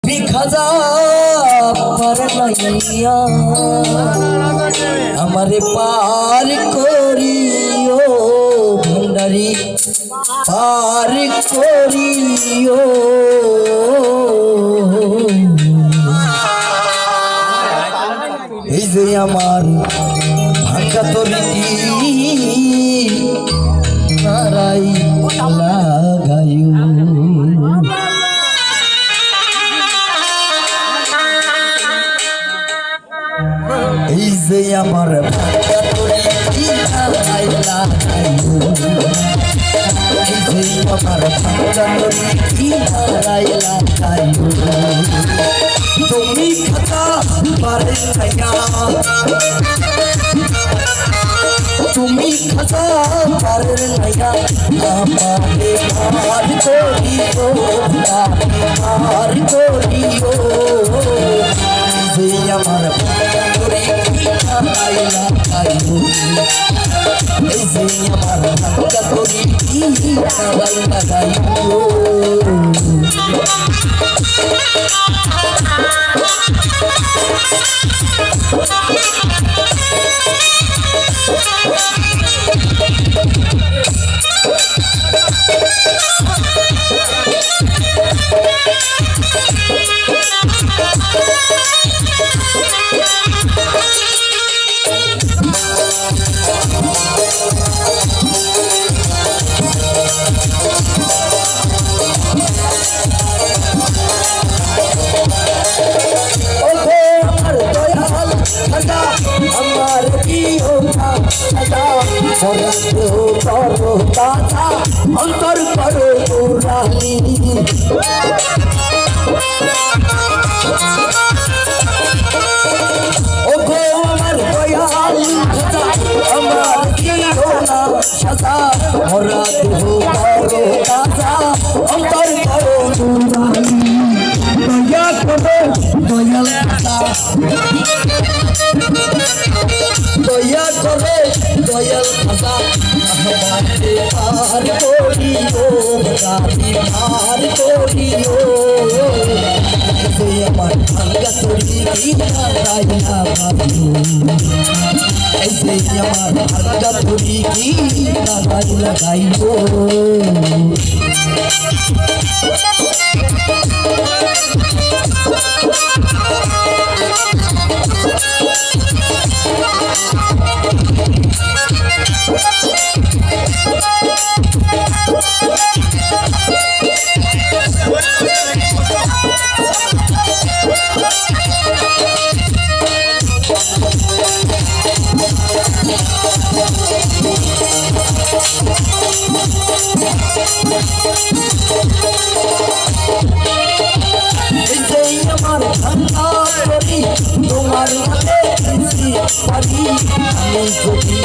খাজা পার লাইয়া আমারে পার করিও ভান্ডারি পার করিও এই যে আমার ভাঙ্গা তরিটি নারাই লাগাইও এই যে আমার ভাঙ্গা তরিটি নারাই লাগাইও এই যে আমার ভাঙ্গা তরিটি নারাই লাগাইও তুমি খাজা পারে লাইয়া তুমি খাজা পারে লাইয়া আমারে মার করিও মার করিও যে আমার তরিটি নারাই লাগাইও এই যে আমার ভাঙ্গা তরিটি নারাই লাগাইও আমার প্রিয় খাজা করো দাদা অন্তর করো মুরালি ও গো আমার দয়াল খাজা আমার প্রিয় খাজা মোরা দেহ করো দাদা অন্তর করো মুরালি দয়া করো দয়াল খাজা দয়া করে দয়াল খাজা আমারে পার করিও গাড়ি পার করিও আমার ভাঙ্গা তরিটি নারাই লাগাইও এই যে আমার ভাঙ্গা তরিটি নারাই লাগাইও তোমার পারি আমি যদি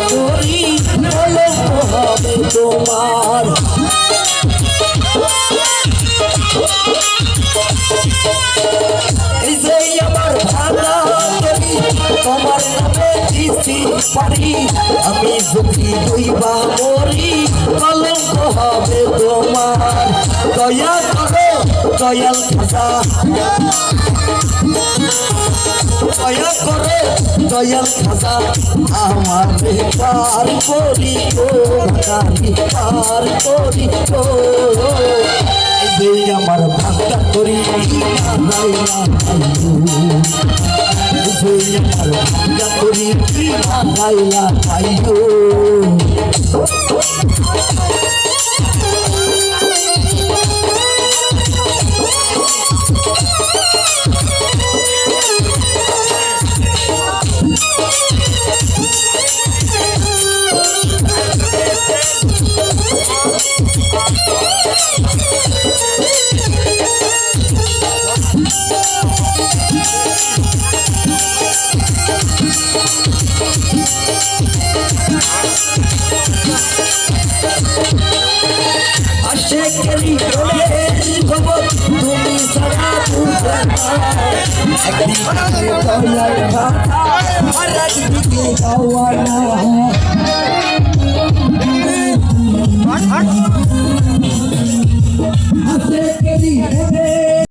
করি বলো হবে তোমার এই যে আমার ভাঙা করি তোমার নামে দিছি পারি আমি যদি হইবা মরি কলঙ্ক হবে তোমার দয়া করো দয়াল খাজা দয়া করে দয়াল খাজা আমারে পার করিও গাড়ি পার করিও এই যে আমার ভাঙ্গা তরিটি নারাই লাগাইও এই যে আমার ভাঙ্গা তরিটি নারাই লাগাইও আশেকেরি খবর তুমি সারা বুঝা একদিকে দয়াল খাজা আর একদিকে দাওয়ানা আশেকেরি